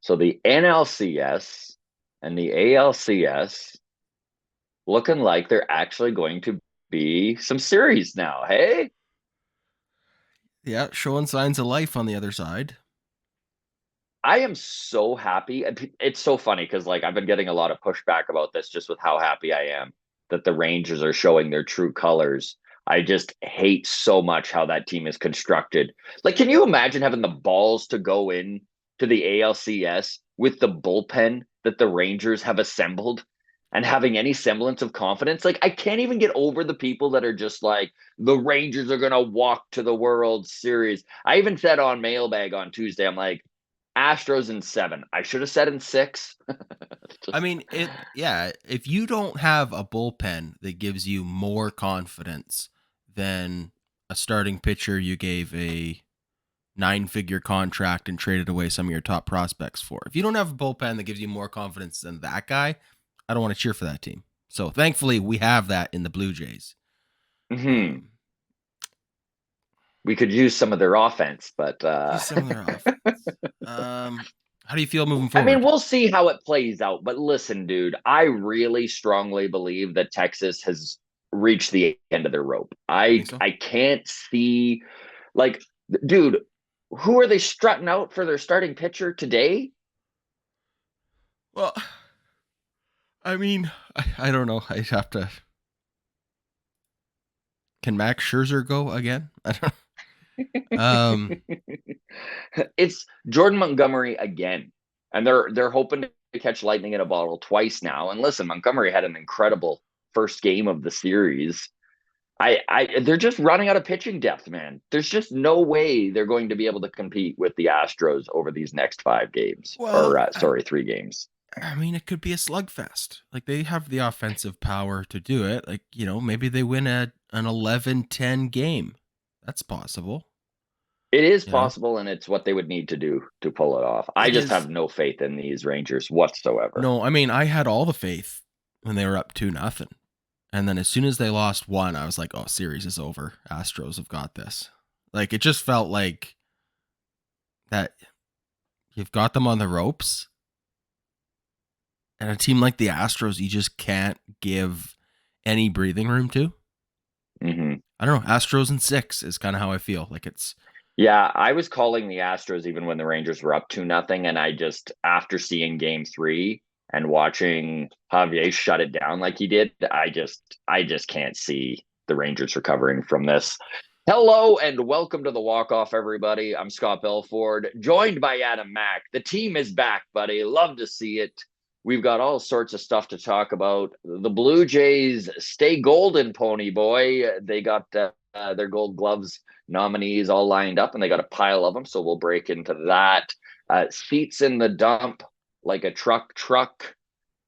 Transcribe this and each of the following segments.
So the NLCS and the ALCS looking like they're actually going to be some series now. Hey, Yeah, showing signs of life on the other side. I am so happy. It's so funny because like I've been getting a lot of pushback about this just with how happy I am that the Rangers are showing their true colors. I just hate so much how that team is constructed. Like, can you imagine having the balls to go in to the ALCS with the bullpen that the Rangers have assembled and having any semblance of confidence? Like, I can't even get over the people that are just like, the Rangers are going to walk to the World Series. I even said on Mailbag on Tuesday, I'm like, Astros in 7. I should have said in 6. I Just mean, yeah, if you don't have a bullpen that gives you more confidence than a starting pitcher you gave a 9-figure contract and traded away some of your top prospects for. If you don't have a bullpen that gives you more confidence than that guy, I don't want to cheer for that team. So thankfully, we have that in the Blue Jays. hmm Um, we could use some of their offense, but Use some of their offense. How do you feel moving I mean, forward? we'll see how it plays out. But listen, dude, I really strongly believe that Texas has reached the end of their rope. You I think so? I can't see like dude, who are they strutting out for their starting pitcher today? Well, I mean, I don't know. I have to. Can Max Scherzer go again? I don't. It's Jordan Montgomery again. And they're hoping to catch lightning in a bottle twice now. And listen, Montgomery had an incredible first game of the series. I they're just running out of pitching depth, man. There's just no way they're going to be able to compete with the Astros over these next 5 games. Well, Or sorry, 3 games. I mean, it could be a slugfest. Like they have the offensive power to do it. Like maybe they win an 11-10 game. That's possible. It is You know, possible, and it's what they would need to do to pull it off. I it just is. have no faith in these Rangers whatsoever. No, I mean, I had all the faith when they were up 2-0, and then as soon as they lost one, I was like, "Oh, series is over. Astros have got this." Like it just felt like that you've got them on the ropes, and a team like the Astros, you just can't give any breathing room to. hmm I don't know. Astros in 6 is kind of how I feel. Like it's Yeah, I was calling the Astros even when the Rangers were up 2-0, and I just after seeing Game 3 and watching Javier shut it down like he did, I just can't see the Rangers recovering from this. Hello and welcome to the walk off, everybody. I'm Scott Belford, joined by Adam Mack. The team is back, buddy. Love to see it. We've got all sorts of stuff to talk about. The Blue Jays stay golden, pony boy. They got their Gold Gloves nominees all lined up, and they got a pile of them. So we'll break into that. Seats in the dump like a truck,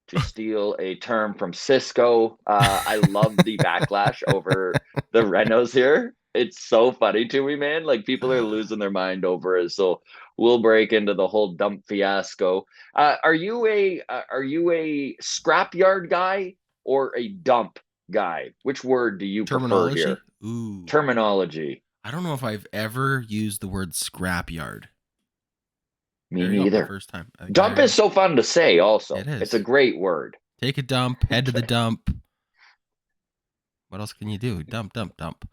to steal a term from Cisco. I love the backlash over the Renos here. It's so funny to me, man. Like people are losing their mind over it. So we'll break into the whole dump fiasco. Are you a scrapyard guy or a dump guy? Which word do you prefer terminology. here? Ooh, Terminology. I don't know if I've ever used the word scrapyard. Me There you go. neither. First time. I think Dump is so fun to say, it also. It's a is. great word. Take a dump, head to the dump. What else can you do? Dump, dump, dump.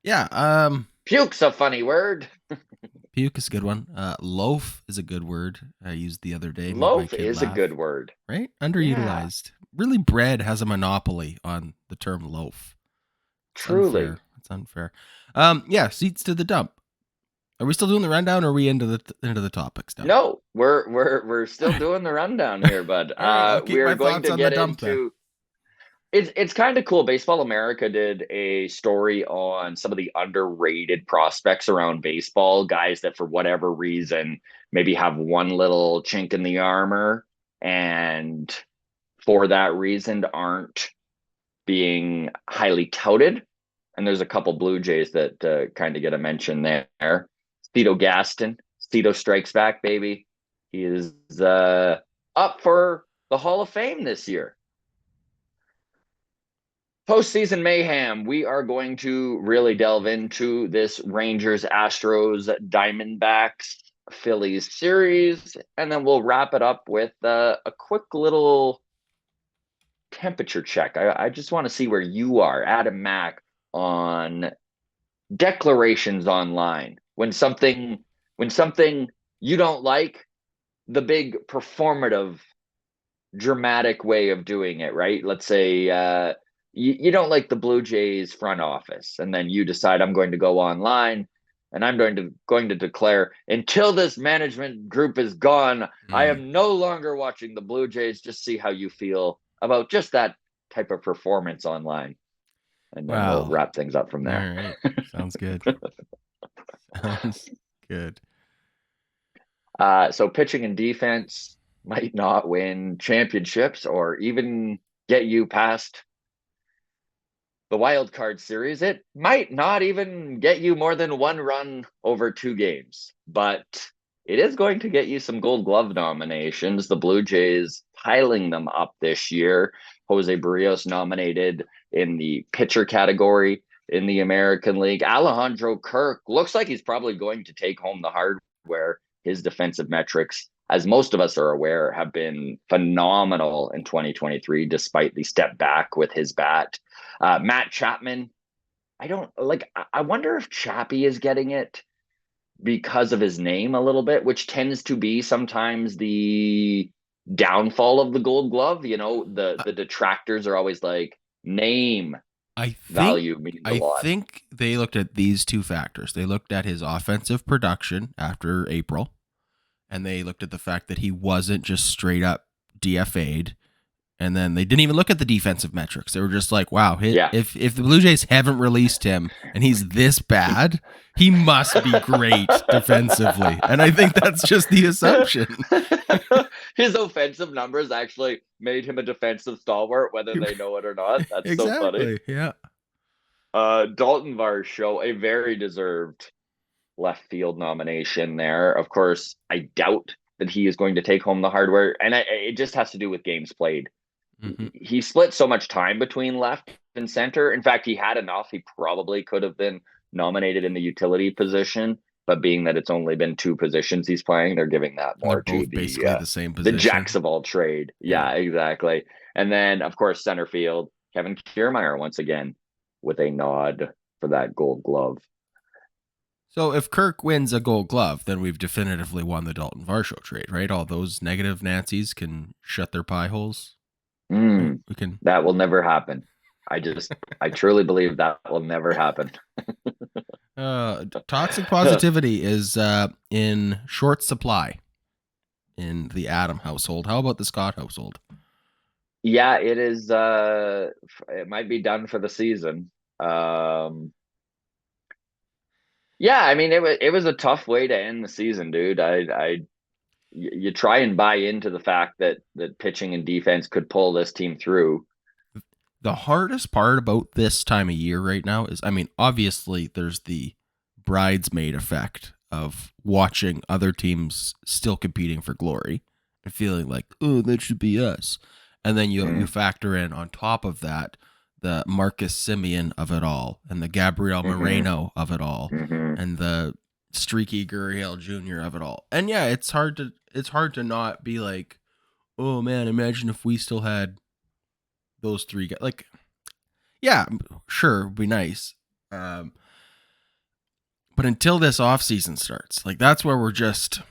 Yeah, Puke's a funny word. puke is a good one. Loaf is a good word. I used the other day, made my Loaf kid is a good laugh. word. Right? Yeah, Underutilized. Really, bread has a monopoly on the term loaf. It's unfair. truly. It's unfair. Yeah, seats to the dump. Are we still doing the rundown or are we into the topics now? No, we're All still right. doing the rundown here, bud. All right, I'll keep We're my going thoughts to on the get dump then. into it's kind of cool. Baseball America did a story on some of the underrated prospects around baseball, guys that for whatever reason maybe have one little chink in the armor and for that reason aren't being highly touted. And there's a couple Blue Jays that kind of get a mention there. Cito Gaston, Cito strikes back, baby. He is up for the Hall of Fame this year. Postseason mayhem. We are going to really delve into this Rangers, Astros, Diamondbacks. Phillies series, and then we'll wrap it up with a quick little temperature check. I just want to see where you are, Adam Mack, on declarations online when something you don't like, the big performative dramatic way of doing it, right? Let's say you don't like the Blue Jays front office, and then you decide I'm going to go online and I'm going to declare, until this management group is gone, I am no longer watching the Blue Jays. Just see how you feel about just that type of performance online, and then we'll Wow. wrap things up from All there. right. Sounds good. Sounds good. So pitching and defense might not win championships or even get you past the wild card series. It might not even get you more than one run over 2 games, but it is going to get you some Gold Glove nominations. The Blue Jays piling them up this year. Jose Barrios nominated in the pitcher category in the American League. Alejandro Kirk looks like he's probably going to take home the hardware. His defensive metrics, as most of us are aware, have been phenomenal in 2023, despite the step back with his bat. Matt Chapman, I don't like. I wonder if Chappie is getting it because of his name a little bit, which tends to be sometimes the downfall of the Gold Glove. The detractors are always like, name value means a lot. I think they looked at these two factors. They looked at his offensive production after April, and they looked at the fact that he wasn't just straight up DFA'd. And then they didn't even look at the defensive metrics. They were just like, wow, if the Blue Jays haven't released him and he's this bad, he must be great defensively. And I think that's just the assumption. His offensive numbers actually made him a defensive stalwart, whether they know it or not. That's exactly. So funny. Yeah. Dalton Varsho, a very deserved left field nomination there. Of course, I doubt that he is going to take home the hardware. And it just has to do with games played. Mm-hmm. He split so much time between left and center. In fact, he had enough. He probably could have been nominated in the utility position, but being that it's only been 2 positions he's playing, they're giving that more to basically the same position. The jacks of all trade. Yeah, exactly. And then, of course, center field, Kevin Kiermaier once again with a nod for that Gold Glove. So if Kirk wins a Gold Glove, then we've definitively won the Dalton Varsho trade, right? All those negative Nancys can shut their pie holes. That will never happen. I truly believe that will never happen. Toxic positivity is in short supply in the Adam household. How about the Scott household? Yeah, it is. It might be done for the season. Yeah, I mean, it was a tough way to end the season, dude. You try and buy into the fact that pitching and defense could pull this team through. The hardest part about this time of year right now is, I mean, obviously there's the bridesmaid effect of watching other teams still competing for glory and feeling like, oh, that should be us. And then you factor in on top of that the Marcus Semien of it all and the Gabriel Moreno of it all and the streaky Gurriel Jr. of it all. And yeah, it's hard to not be like, oh man, imagine if we still had those 3 guys. Like, yeah, sure, it'd be nice. But until this offseason starts, like that's where we're just,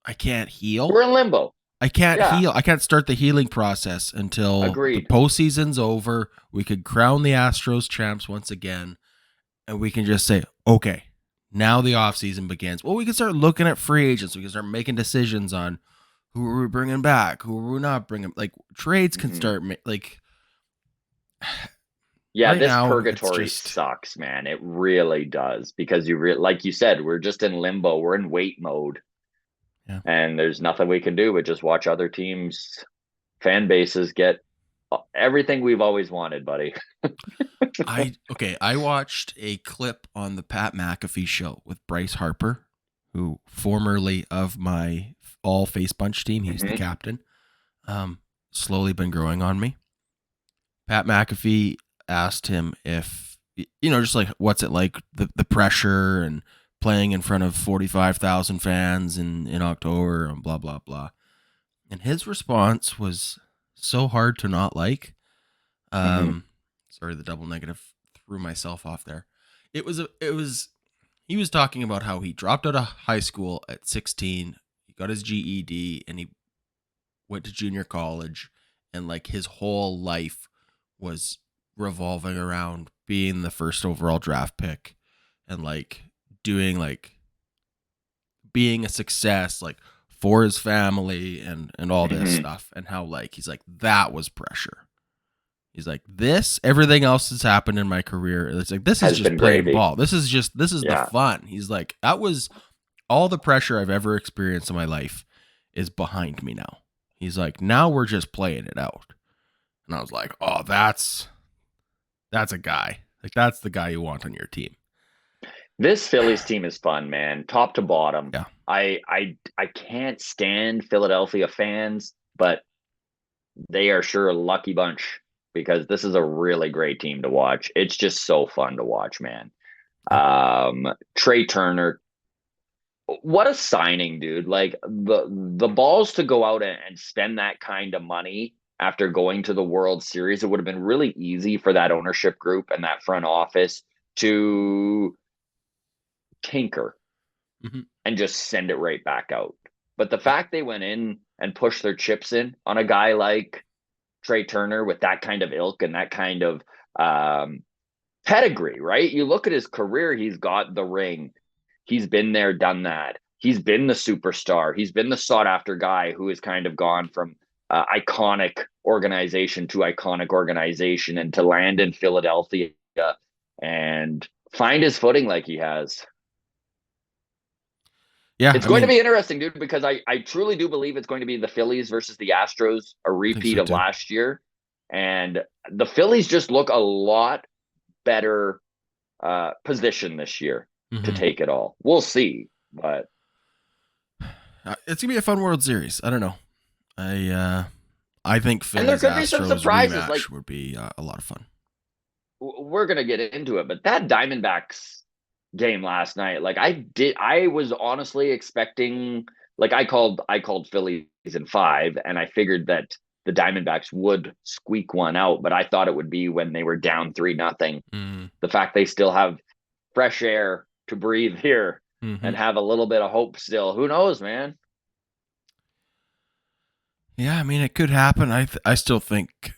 I can't heal. We're in limbo. I can't heal. I can't start the healing process until the postseason's over. We could crown the Astros champs once again, and we can just say, okay, now the offseason begins. Well, we can start looking at free agents. We can start making decisions on who are we bringing back, who are we not bringing. Like trades can start like. Yeah, right, this purgatory sucks, man. It really does, because like you said, we're just in limbo. We're in wait mode. Yeah. And there's nothing we can do but just watch other teams' fan bases get everything we've always wanted, buddy. I watched a clip on the Pat McAfee show with Bryce Harper, who formerly of my all face bunch team. He's the captain. Slowly been growing on me. Pat McAfee asked him if, just like, what's it like, the pressure and playing in front of 45,000 fans in October and blah, blah, blah. And his response was so hard to not like. Sorry, the double negative threw myself off there. He was talking about how he dropped out of high school at 16. He got his GED and he went to junior college, and like his whole life was revolving around being the first overall draft pick and like doing like being a success like for his family and all this stuff, and how like he's like that was pressure. He's like, this, everything else that's happened in my career, it's like this is just playing ball. This is the fun. He's like, that was all the pressure I've ever experienced in my life is behind me now. He's like, now we're just playing it out. And I was like, oh, that's a guy. Like, that's the guy you want on your team. This Phillies team is fun, man. Top to bottom. Yeah. I can't stand Philadelphia fans, but they are sure a lucky bunch because this is a really great team to watch. It's just so fun to watch, man. Trey Turner, what a signing, dude. Like the balls to go out and spend that kind of money after going to the World Series. It would have been really easy for that ownership group and that front office to tinker and just send it right back out. But the fact they went in and pushed their chips in on a guy like Trey Turner with that kind of ilk and that kind of pedigree, right? You look at his career, he's got the ring. He's been there, done that. He's been the superstar. He's been the sought-after guy who has kind of gone from iconic organization to iconic organization and to land in Philadelphia and find his footing like he has. Yeah, it's going to be interesting, dude, because I truly do believe it's going to be the Phillies versus the Astros, a repeat of last year. And the Phillies just look a lot better position this year to take it all. We'll see, but it's gonna be a fun World Series. I don't know. I think Phillies and there could be some surprises. Like would be a lot of fun. We're gonna get into it, but that Diamondbacks game last night, like I was honestly expecting, like I called Phillies in 5, and I figured that the Diamondbacks would squeak one out, but I thought it would be when they were down 3-0. The fact they still have fresh air to breathe here and have a little bit of hope still. Who knows, man? Yeah, I mean, it could happen. I still think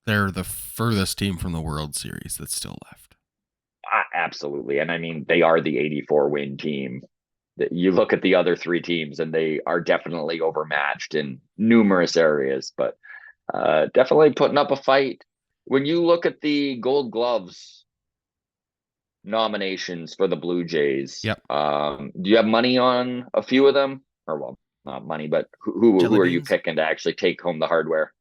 they're the furthest team from the World Series that's still left. Absolutely. And I mean, they are the 84 win team. You look at the other 3 teams and they are definitely overmatched in numerous areas, but definitely putting up a fight. When you look at the Gold Gloves nominations for the Blue Jays, do you have money on a few of them? Or, well, not money, but who are you picking to actually take home the hardware?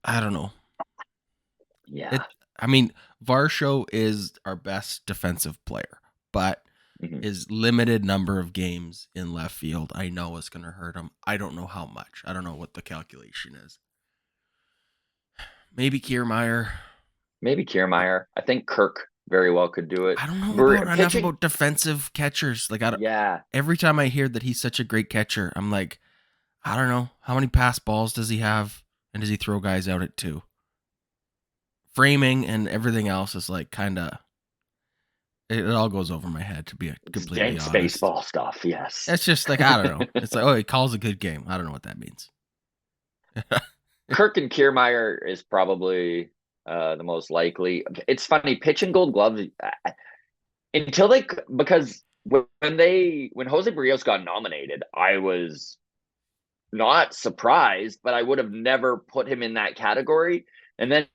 I don't know. Yeah. I mean, Varsho is our best defensive player, but his limited number of games in left field, I know is going to hurt him. I don't know how much. I don't know what the calculation is. Maybe Kiermaier. I think Kirk very well could do it. I don't know enough about defensive catchers. Like, every time I hear that he's such a great catcher, I'm like, I don't know. How many pass balls does he have? And does he throw guys out at 2? Framing and everything else is like kind of, it all goes over my head, to be completely honest. Baseball stuff, yes. It's just like, I don't know. It's like, oh, he calls a good game. I don't know what that means. Kirk and Kiermaier is probably the most likely. It's funny, pitching Gold Gloves because when Jose Barrios got nominated, I was not surprised, but I would have never put him in that category. And then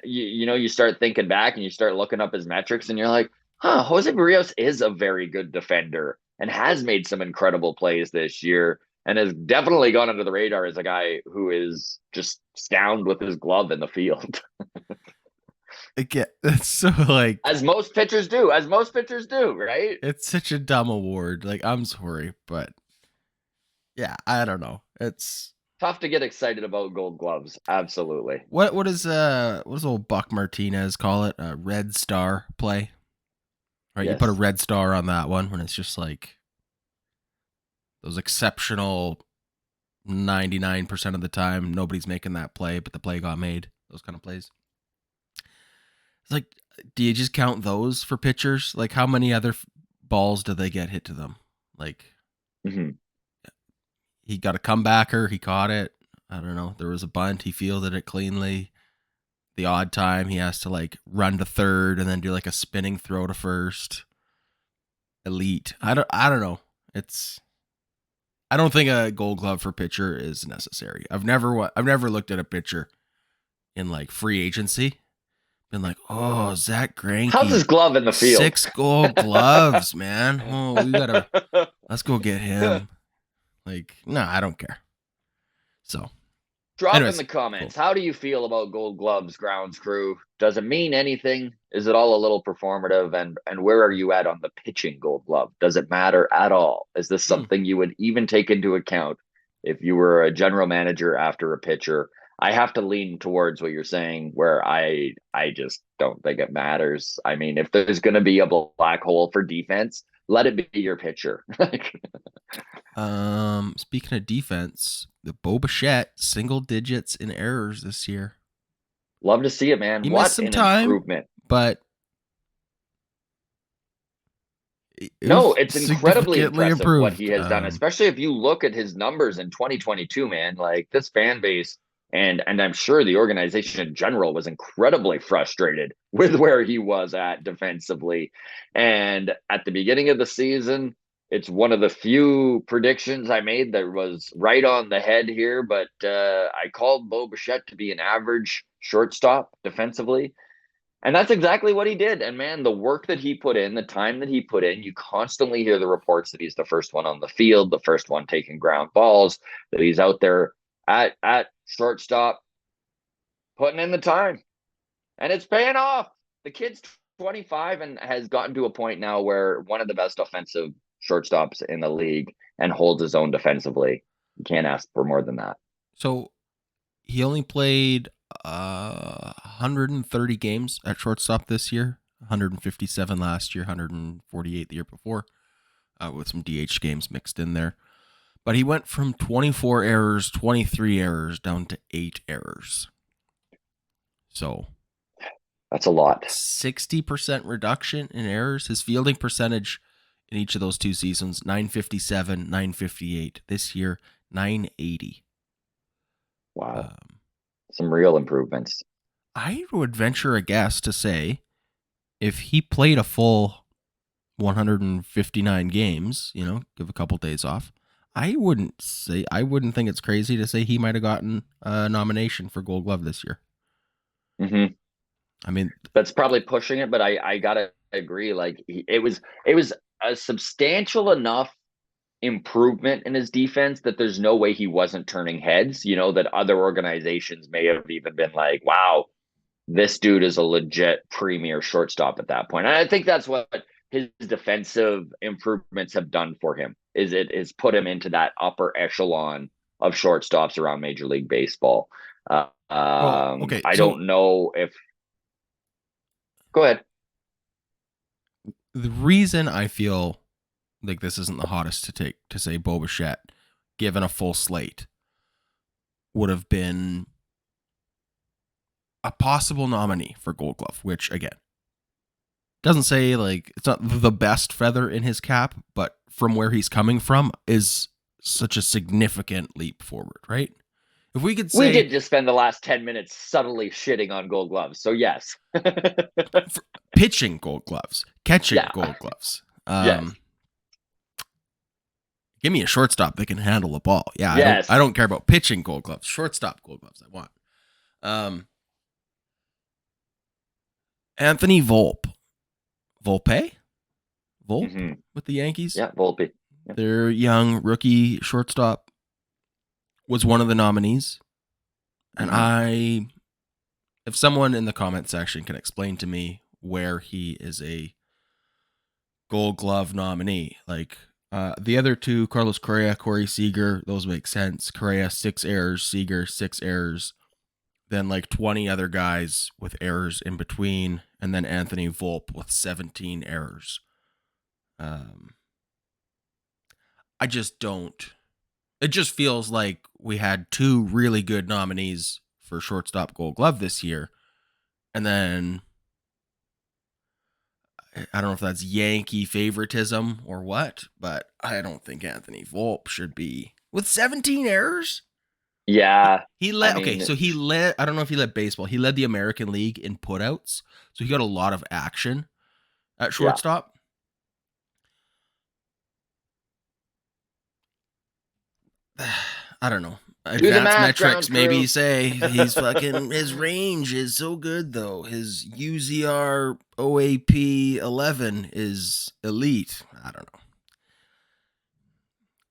you start thinking back and you start looking up his metrics and you're like, Jose Barrios is a very good defender and has made some incredible plays this year and has definitely gone under the radar as a guy who is just sound with his glove in the field. Again, that's so like, as most pitchers do, right? It's such a dumb award. Like, I'm sorry, but yeah, I don't know. It's tough to get excited about Gold Gloves. Absolutely. What does old Buck Martinez call it? A red star play, right? Yes. You put a red star on that one when it's just like those exceptional 99% of the time nobody's making that play, but the play got made. Those kind of plays. It's like, do you just count those for pitchers? Like, how many other balls do they get hit to them? Like, he got a comebacker, he caught it. I don't know. There was a bunt, he fielded it cleanly. The odd time he has to like run to third and then do like a spinning throw to first. Elite. I don't know. I don't think a Gold Glove for pitcher is necessary. I've never looked at a pitcher in like free agency. Been like, oh, Zach Greinke. How's his glove in the field? 6 Gold Gloves, man. Oh, let's go get him. Like, no, I don't care. So, drop in the comments. Cool. How do you feel about Gold Gloves, grounds crew? Does it mean anything? Is it all a little performative? And where are you at on the pitching Gold Glove? Does it matter at all? Is this something you would even take into account if you were a general manager after a pitcher? I have to lean towards what you're saying, where I just don't think it matters. I mean, if there's going to be a black hole for defense, let it be your pitcher. Speaking of defense, the Bichette single digits in errors this year. Love to see it, man. He missed some time, improvement. But it's incredibly impressive what he has done, especially if you look at his numbers in 2022, man. Like, this fan base and I'm sure the organization in general was incredibly frustrated with where he was at defensively. And at the beginning of the season, it's one of the few predictions I made that was right on the head here, but I called Bichette to be an average shortstop defensively. And that's exactly what he did. And man, the work that he put in, the time that he put in, you constantly hear the reports that he's the first one on the field, the first one taking ground balls, that he's out there at shortstop putting in the time. And it's paying off. The kid's 25 and has gotten to a point now where one of the best offensive shortstops in the league and holds his own defensively. You can't ask for more than that. So he only played 130 games at shortstop this year, 157 last year, 148 the year before, with some DH games mixed in there. But he went from 24 errors, 23 errors down to 8 errors. So that's a lot. 60% reduction in errors. His fielding percentage in each of those two seasons, 957, 958. This year, 980. Wow. Some real improvements. I would venture a guess to say if he played a full 159 games, give a couple days off, I wouldn't think it's crazy to say he might have gotten a nomination for Gold Glove this year. Mm-hmm. I mean, that's probably pushing it, but I gotta agree. Like, it was a substantial enough improvement in his defense that there's no way he wasn't turning heads. That other organizations may have even been like, "Wow, this dude is a legit premier shortstop" at that point. And I think that's what his defensive improvements have done for him. It has put him into that upper echelon of shortstops around Major League Baseball. Okay. I don't know if. Go ahead. The reason I feel like this isn't the hottest to say Bichette, given a full slate, would have been a possible nominee for Gold Glove, which again doesn't say like it's not the best feather in his cap, but from where he's coming from is such a significant leap forward, right? If we could say, we did just spend the last 10 minutes subtly shitting on Gold Gloves, so yes. Pitching Gold Gloves, catching Gold Gloves. Yes. Give me a shortstop that can handle the ball. Yeah, yes. I don't care about pitching Gold Gloves. Shortstop Gold Gloves I want. Anthony Volpe with the Yankees. Yeah, Volpe. Yeah. Their young rookie shortstop was one of the nominees. And if someone in the comment section can explain to me where he is a Gold Glove nominee, like, The other two, Carlos Correa, Corey Seager, those make sense. Correa, 6 errors. Seager, 6 errors. Then like 20 other guys with errors in between. And then Anthony Volpe with 17 errors. I just don't. It just feels like we had 2 really good nominees for shortstop Gold Glove this year. And then I don't know if that's Yankee favoritism or what, but I don't think Anthony Volpe should be with 17 errors. Yeah. He led. Okay, so he led. I don't know if he led baseball. He led the American League in putouts, so he got a lot of action at shortstop. I don't know. Advanced metrics maybe say he's fucking. His range is so good though. His UZR OAP 11 is elite. I don't know.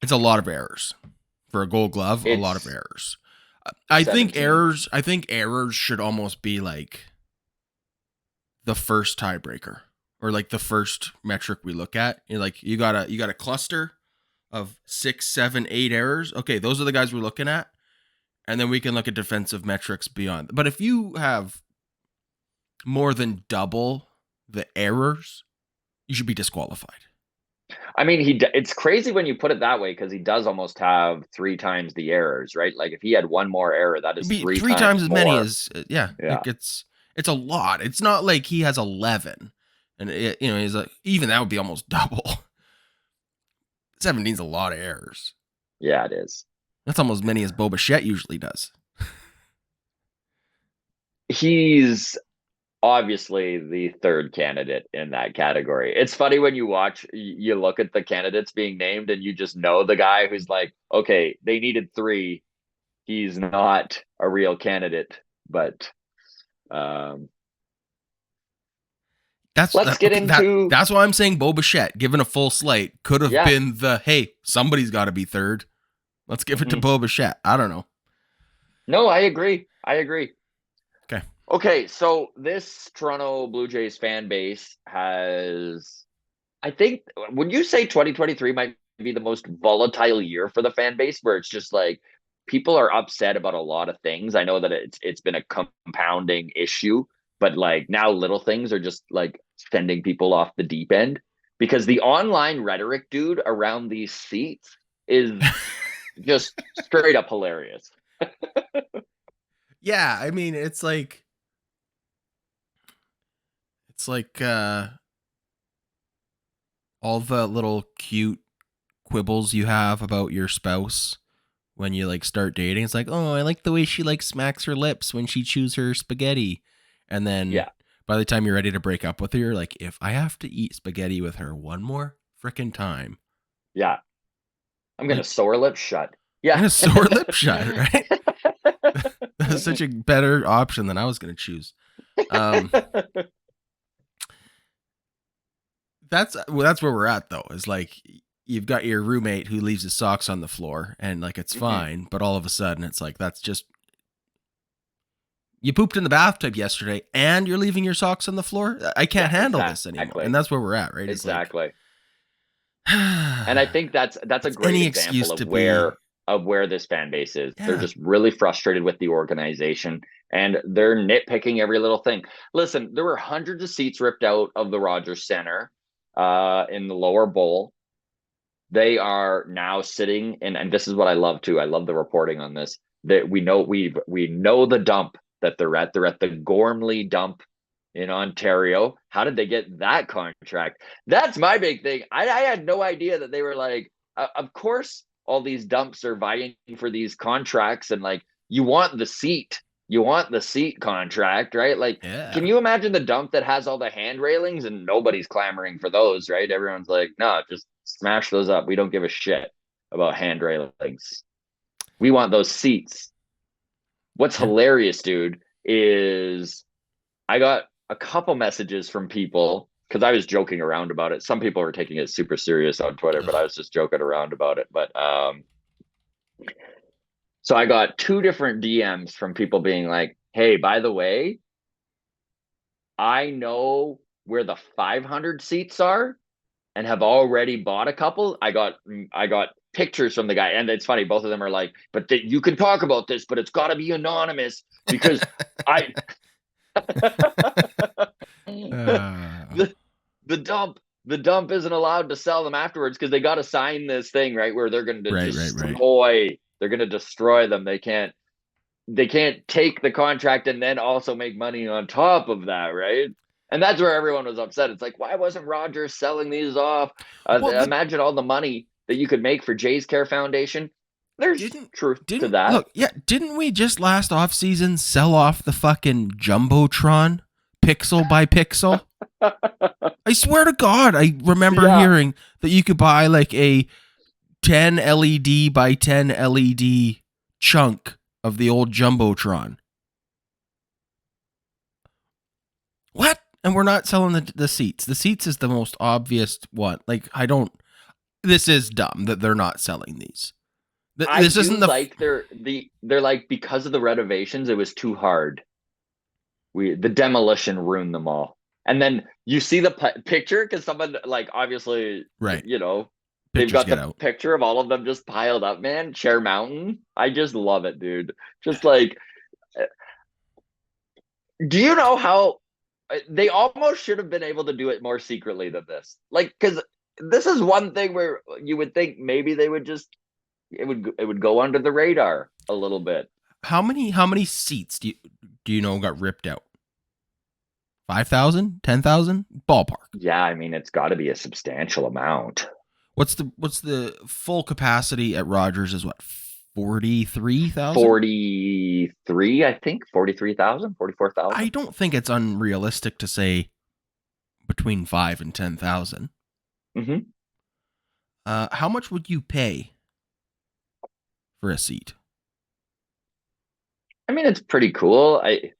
It's a lot of errors for a Gold Glove. A lot of errors. I think errors should almost be like the first tiebreaker or like the first metric we look at. Like you got a cluster of 6, 7, 8 errors. Okay, those are the guys we're looking at. And then we can look at defensive metrics beyond. But if you have more than double the errors, you should be disqualified. I mean, it's crazy when you put it that way because he does almost have 3 times the errers, right? Like if he had one more error, that is 3 times as more. many as Like it's a lot. It's not like he has 11, and he's like even that would be almost double. 17's a lot of errors. Yeah, it is. That's almost as many as Bichette usually does. He's obviously the third candidate in that category. It's funny when you look at the candidates being named and you just know the guy who's like, okay, they needed 3. He's not a real candidate, but that's why I'm saying Bichette, given a full slate, could have been hey, somebody's got to be third. Let's give it to Bichette. I don't know. No, I agree. Okay, so this Toronto Blue Jays fan base has, I think, would you say 2023 might be the most volatile year for the fan base, where it's just like people are upset about a lot of things? I know that it's been a compounding issue, but like now little things are just like sending people off the deep end because the online rhetoric, dude, around these seats is just straight up hilarious. Yeah, I mean, it's like all the little cute quibbles you have about your spouse when you like start dating. It's like, oh, I like the way she like smacks her lips when she chews her spaghetti. And then by the time you're ready to break up with her, you're like, if I have to eat spaghetti with her one more freaking time. Yeah. I'm going to sew her lips shut. Yeah. I'm going to sew her lips shut, right? That's such a better option than I was going to choose. That's where we're at though. Is like you've got your roommate who leaves his socks on the floor and like it's fine, but all of a sudden it's like that's just you pooped in the bathtub yesterday and you're leaving your socks on the floor. I can't handle this anymore, and that's where we're at, right? Exactly. And I think that's a great example of where this fan base is. Yeah. They're just really frustrated with the organization and they're nitpicking every little thing. Listen, there were hundreds of seats ripped out of the Rogers Center in the lower bowl. They are now sitting in, and this is what I love too. I love the reporting on this. That we know the dump that they're at. They're at the Gormley dump in Ontario. How did they get that contract? That's my big thing. I had no idea that they were like, of course, all these dumps are vying for these contracts, and like you want the seat contract, right? Like, Can you imagine the dump that has all the hand railings and nobody's clamoring for those, right? Everyone's like, no, just smash those up. We don't give a shit about hand railings. We want those seats. What's hilarious, dude, is I got a couple messages from people because I was joking around about it. Some people were taking it super serious on Twitter, but I was just joking around about it. But so I got 2 different DMs from people being like, hey, by the way, I know where the 500 seats are. and have already bought a couple. I got pictures from the guy, and it's funny. Both of them are like, "But you can talk about this, but it's got to be anonymous because I." Uh, the the dump the dump isn't allowed to sell them afterwards because they got to sign this thing, right, where they're going to right. destroy them. They can't take the contract and then also make money on top of that, right? And that's where everyone was upset. It's like, why wasn't Rogers selling these off? Well, Imagine all the money that you could make for Jay's Care Foundation. There's didn't truth to didn't that. look, yeah, didn't we just last off season sell off the fucking Jumbotron pixel by pixel? I swear to God, I remember hearing that you could buy like a 10 LED by 10 LED chunk of the old Jumbotron. What? And we're not selling the seats. The seats is the most obvious one. Like, this is dumb that they're not selling these. This isn't they're like, because of the renovations, it was too hard. The demolition ruined them all. And then you see the picture because someone, like, obviously, right, they've got the picture of all of them just piled up, man. Chair Mountain. I just love it, dude. Just like, do you know how they almost should have been able to do it more secretly than this? Like, because this is one thing where you would think maybe they would it would go under the radar a little bit. How many seats do you know got ripped out? 5,000, 10,000 ballpark. Yeah, I mean, it's got to be a substantial amount. What's the full capacity at Rogers is what, 43,000? 43, I think. 43,000, 44,000. I don't think it's unrealistic to say between 5 and 10,000. Mm-hmm. How much would you pay for a seat? I mean, it's pretty cool. I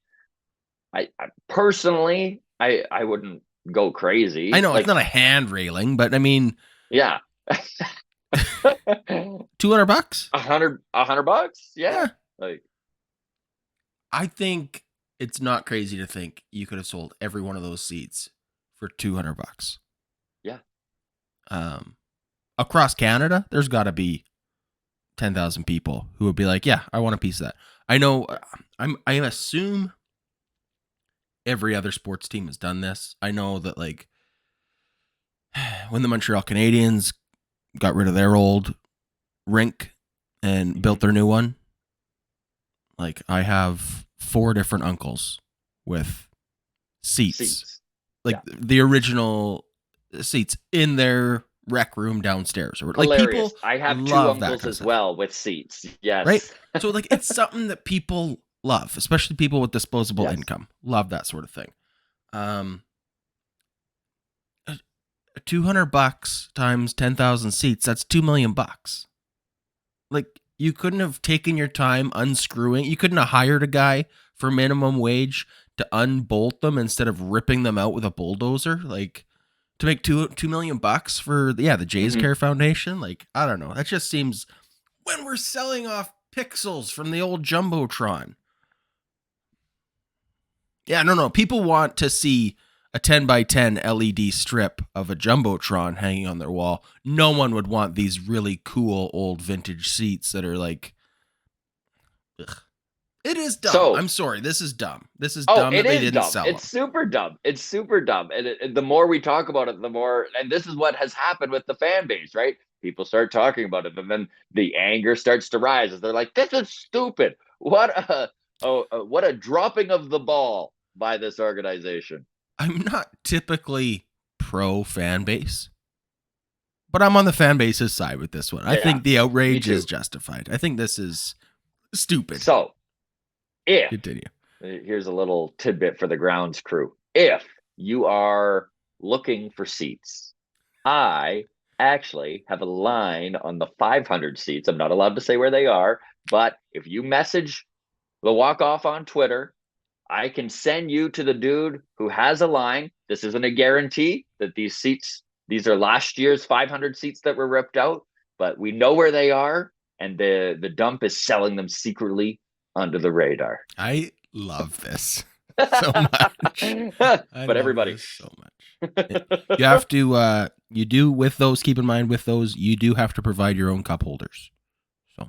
personally, I wouldn't go crazy. I know, like, it's not a hand railing, but I mean, yeah. $200? $100? Yeah. Like, I think it's not crazy to think you could have sold every one of those seats for $200. Yeah. Across Canada, there's got to be 10,000 people who would be like, yeah, I want a piece of that. I know. I assume every other sports team has done this. I know that, like, when the Montreal Canadiens got rid of their old rink and built their new one, like, I have 4 different uncles with seats. Like, the original seats in their rec room downstairs. Or, like, hilarious. People I have 2 uncles as well with seats. Yes. Right? So, like, it's something that people love, especially people with disposable income. Love that sort of thing. $200 times 10,000 seats, that's $2 million. Like, you couldn't have taken your time unscrewing. You couldn't have hired a guy for minimum wage to unbolt them instead of ripping them out with a bulldozer. Like, to make $2 million for the Jay's Care Foundation. Like, I don't know. That just seems, when we're selling off pixels from the old Jumbotron. Yeah, no. People want to see a 10 by 10 LED strip of a Jumbotron hanging on their wall. No one would want these really cool old vintage seats that are like, ugh. It is dumb. So, I'm sorry. This is dumb. This is dumb that they didn't sell them. It's super dumb. It's super dumb. And the more we talk about it, the more, and this is what has happened with the fan base, right? People start talking about it, and then the anger starts to rise as they're like, this is stupid. What a dropping of the ball by this organization. I'm not typically pro fan base, but I'm on the fan base's side with this one. I think the outrage is justified. I think this is stupid. So, continue. Here's a little tidbit for the grounds crew. If you are looking for seats, I actually have a line on the 500 seats. I'm not allowed to say where they are, but if you message the walk-off on Twitter, I can send you to the dude who has a line. This isn't a guarantee that these are last year's 500 seats that were ripped out, but we know where they are, and the dump is selling them secretly under the radar. I love this so much. But everybody, so much. You have to You do with those. Keep in mind with those, you do have to provide your own cup holders. So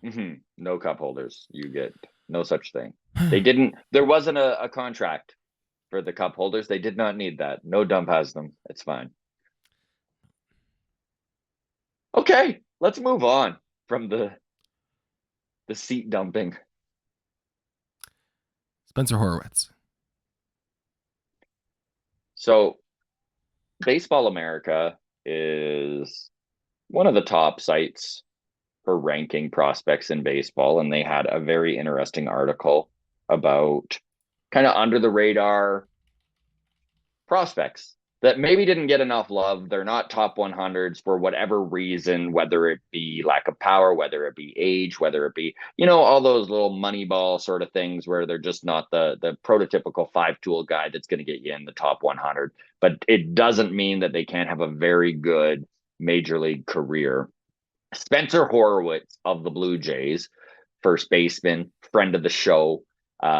No cup holders. You get no such thing. They didn't. There wasn't a contract for the cup holders. They did not need that. No dump has them. It's fine. Okay, let's move on from the seat dumping. Spencer Horwitz. So, Baseball America is one of the top sites for ranking prospects in baseball, and they had a very interesting article about kind of under the radar prospects that maybe didn't get enough love. They're not top 100s for whatever reason, whether it be lack of power, whether it be age, whether it be, all those little money ball sort of things where they're just not the prototypical five-tool guy that's going to get you in the top 100. But it doesn't mean that they can't have a very good major league career. Spencer Horwitz of the Blue Jays, first baseman, friend of the show,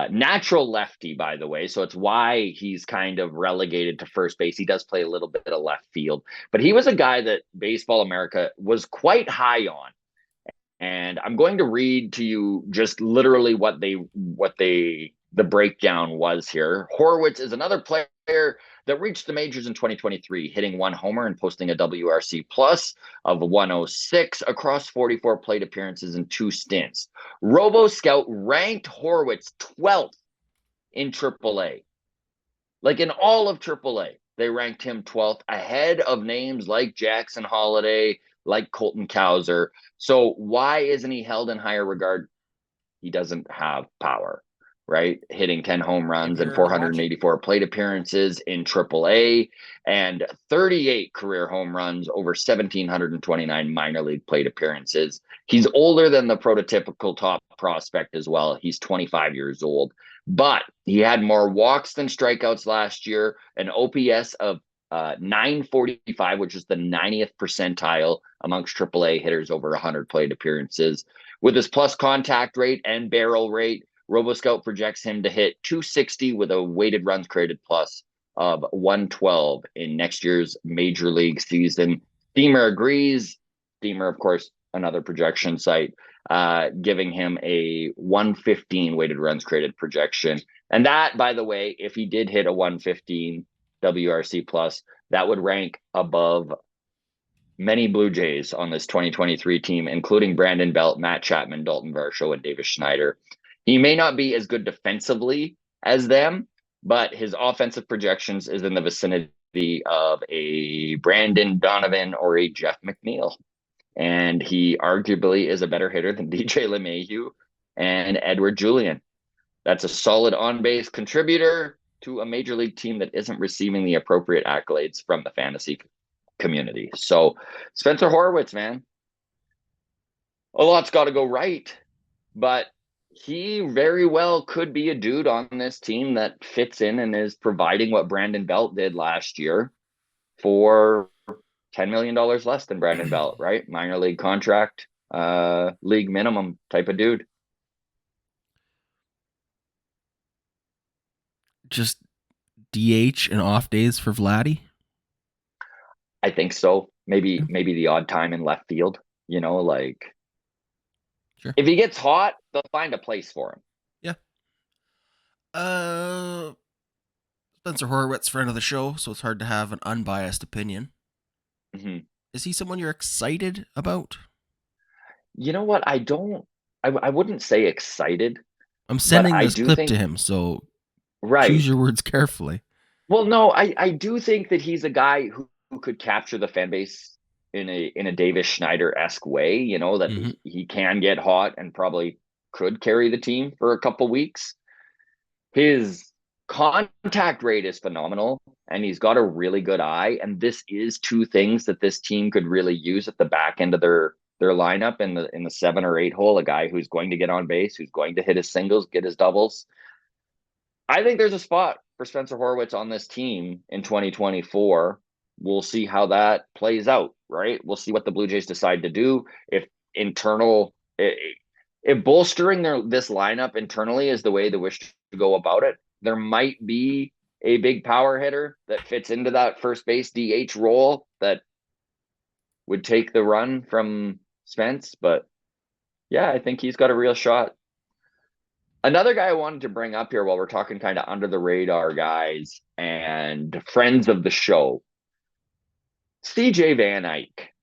natural lefty, by the way. So it's why he's kind of relegated to first base. He does play a little bit of left field, but he was a guy that Baseball America was quite high on. And I'm going to read to you just literally what the breakdown was here. Horwitz is another player that reached the majors in 2023, hitting 1 homer and posting a WRC plus of 106 across 44 plate appearances in 2 stints. RoboScout ranked Horwitz 12th in AAA. Like in all of AAA, they ranked him 12th, ahead of names like Jackson Holliday, like Colton Cowser. So why isn't he held in higher regard? He doesn't have power, right? Hitting 10 home runs and 484 plate appearances in AAA and 38 career home runs over 1,729 minor league plate appearances. He's older than the prototypical top prospect as well. He's 25 years old, but he had more walks than strikeouts last year, an OPS of 945, which is the 90th percentile amongst AAA hitters over 100 plate appearances. With his plus contact rate and barrel rate, RoboScout projects him to hit 260 with a weighted runs created plus of 112 in next year's major league season. Steamer agrees. Steamer, of course, another projection site, giving him a 115 weighted runs created projection. And that, by the way, if he did hit a 115 WRC plus, that would rank above many Blue Jays on this 2023 team, including Brandon Belt, Matt Chapman, Dalton Varsho, and Davis Schneider. He may not be as good defensively as them, but his offensive projections is in the vicinity of a Brandon Donovan or a Jeff McNeil. And he arguably is a better hitter than DJ LeMahieu and Edward Julian. That's a solid on-base contributor to a major league team that isn't receiving the appropriate accolades from the fantasy community. So Spencer Horwitz, man, a lot's got to go right, but he very well could be a dude on this team that fits in and is providing what Brandon Belt did last year for $10 million less than Brandon Belt, right? Minor league contract, league minimum type of dude. Just DH and off days for Vladdy? I think so. Maybe the odd time in left field, like sure. If he gets hot, they'll find a place for him. Yeah. Spencer Horwitz, friend of the show, so it's hard to have an unbiased opinion. Mm-hmm. Is he someone you're excited about? You know what? I wouldn't say excited. I'm sending this clip to him, so choose your words carefully. Well, no, I do think that he's a guy who could capture the fan base in a Davis Schneider-esque way, that he can get hot and probably could carry the team for a couple weeks. His contact rate is phenomenal, and he's got a really good eye. And this is 2 things that this team could really use at the back end of their lineup in the 7 or 8 hole, a guy who's going to get on base, who's going to hit his singles, get his doubles. I think there's a spot for Spencer Horwitz on this team in 2024. We'll see how that plays out, right? We'll see what the Blue Jays decide to do. If bolstering this lineup internally is the way they wish to go about it, there might be a big power hitter that fits into that first base DH role that would take the run from Spence, but yeah, I think he's got a real shot. Another guy I wanted to bring up here while we're talking kind of under the radar guys and friends of the show, CJ Van Eyck.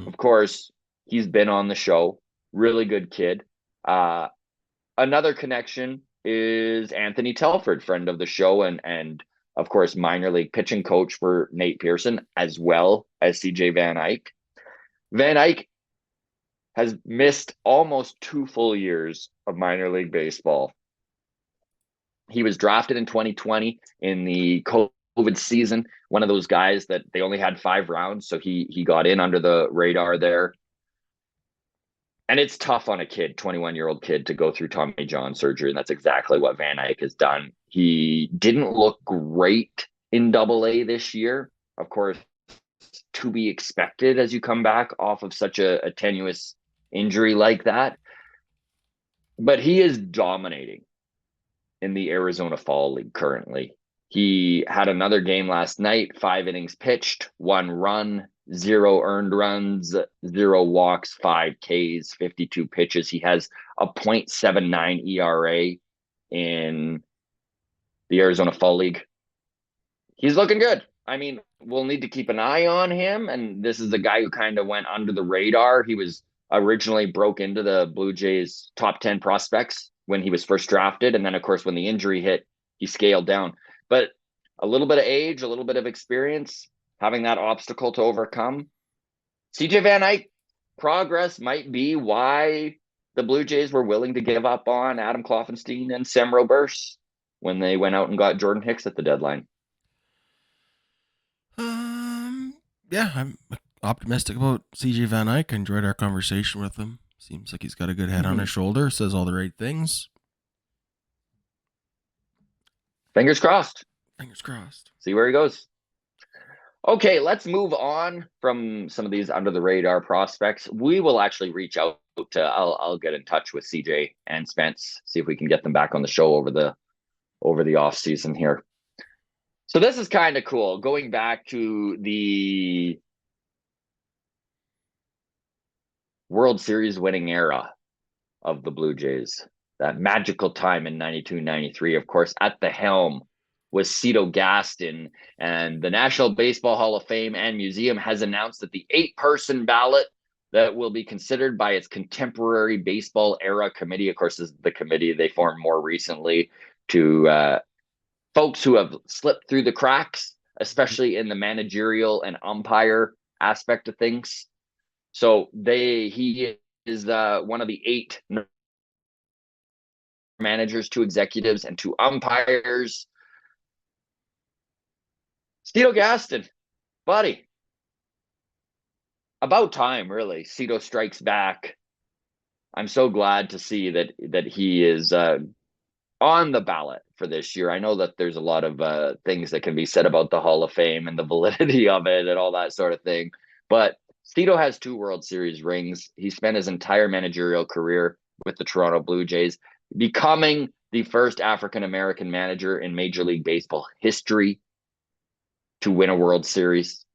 Of course, he's been on the show. Really good kid. Another connection is Anthony Telford, friend of the show, and of course, minor league pitching coach for Nate Pearson, as well as CJ Van Eyck. Van Eyck has missed almost 2 full years of minor league baseball. He was drafted in 2020 in the COVID season, one of those guys that they only had 5 rounds, so he got in under the radar there. And it's tough on a 21-year-old kid, to go through Tommy John surgery, and that's exactly what Van Eyck has done. He didn't look great in AA this year. Of course, to be expected as you come back off of such a tenuous injury like that. But he is dominating in the Arizona Fall League currently. He had another game last night, 5 innings pitched, 1 run, 0 earned runs, 0 walks, 5 Ks, 52 pitches. He has a .79 ERA in the Arizona Fall League. He's looking good. I mean, we'll need to keep an eye on him. And this is the guy who kind of went under the radar. He was originally broke into the Blue Jays top 10 prospects when he was first drafted. And then, of course, when the injury hit, he scaled down. But a little bit of age, a little bit of experience, having that obstacle to overcome. CJ Van Eyck progress might be why the Blue Jays were willing to give up on Adam Kloffenstein and Sam Roberts when they went out and got Jordan Hicks at the deadline. Yeah, I'm optimistic about CJ Van Eyck. I enjoyed our conversation with him. Seems like he's got a good head on his shoulder, says all the right things. Fingers crossed. Fingers crossed. See where he goes. Okay, let's move on from some of these under the radar prospects. We will actually reach out to, I'll get in touch with CJ and Spence, see if we can get them back on the show over the off season here. So this is kind of cool. Going back to the World Series winning era of the Blue Jays, that magical time in 92-93, of course, at the helm was Cito Gaston, and the National Baseball Hall of Fame and Museum has announced that the 8-person ballot that will be considered by its contemporary baseball era committee, of course, is the committee they formed more recently to folks who have slipped through the cracks, especially in the managerial and umpire aspect of things. So he is one of the 8 managers, 2 executives, and 2 umpires. Cito Gaston, buddy. About time, really. Cito strikes back. I'm so glad to see that he is on the ballot for this year. I know that there's a lot of things that can be said about the Hall of Fame and the validity of it and all that sort of thing. But Cito has 2 World Series rings. He spent his entire managerial career with the Toronto Blue Jays, becoming the first African-American manager in Major League Baseball history to win a World Series.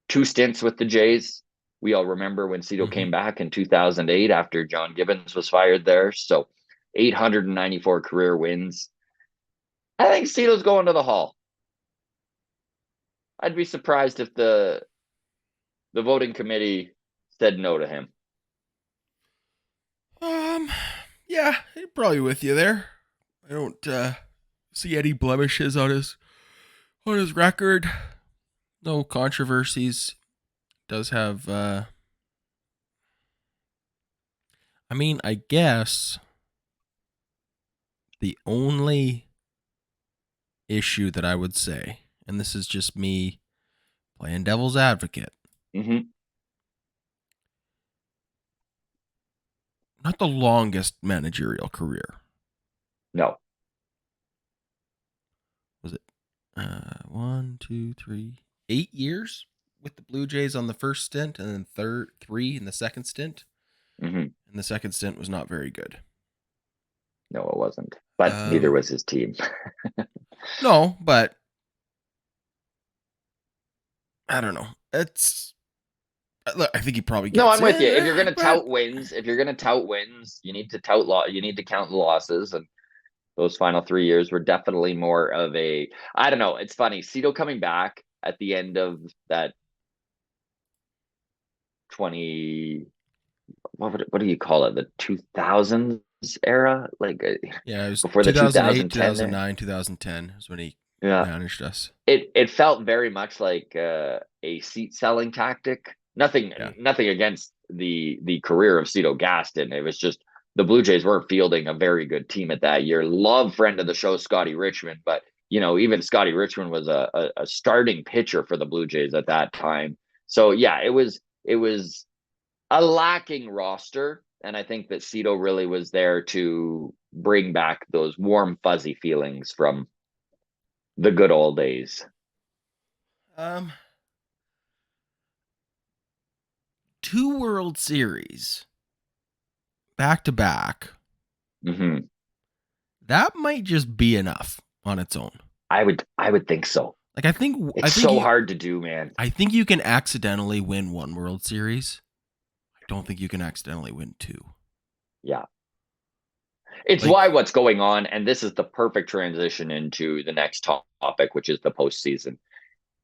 2 stints with the Jays. We all remember when Cito came back in 2008 after John Gibbons was fired there. So 894 career wins. I think Cito's going to the Hall. I'd be surprised if the voting committee said no to him. Yeah, I'm probably with you there. I don't see any blemishes on his record. No controversies. Does have I guess the only issue that I would say, and this is just me playing devil's advocate, not the longest managerial career. No. Was it 1, 2, 3, 8 years with the Blue Jays on the first stint, and then 3 in the second stint? And the second stint was not very good. No, it wasn't. But neither was his team. No, but I don't know. It's look, I think he probably No, gets I'm with you. If it, you're gonna but tout wins, you need to you need to count the losses. And those final 3 years were definitely more of a, I don't know. It's funny. Cito coming back at the end of that 20, what do you call it? The 2000s era, like yeah, it was before the 2008, 2010 there. 2009, 2010 is when he Yeah, managed us. it felt very much like a seat selling tactic. Yeah. Nothing against the career of Cito Gaston. It was just the Blue Jays weren't fielding a very good team at that year. Love friend of the show, Scotty Richmond, but even Scotty Richmond was a starting pitcher for the Blue Jays at that time. So yeah, it was a lacking roster, and I think that Cito really was there to bring back those warm fuzzy feelings from the good old days. Um, 2 World Series back to back. Hmm. That might just be enough on its own. I would think so. Like I It's think so you hard to do, man. I think you can accidentally win 1 World Series. I don't think you can accidentally win two. Yeah. It's Like, why what's going on, and this is the perfect transition into the next topic, which is the postseason.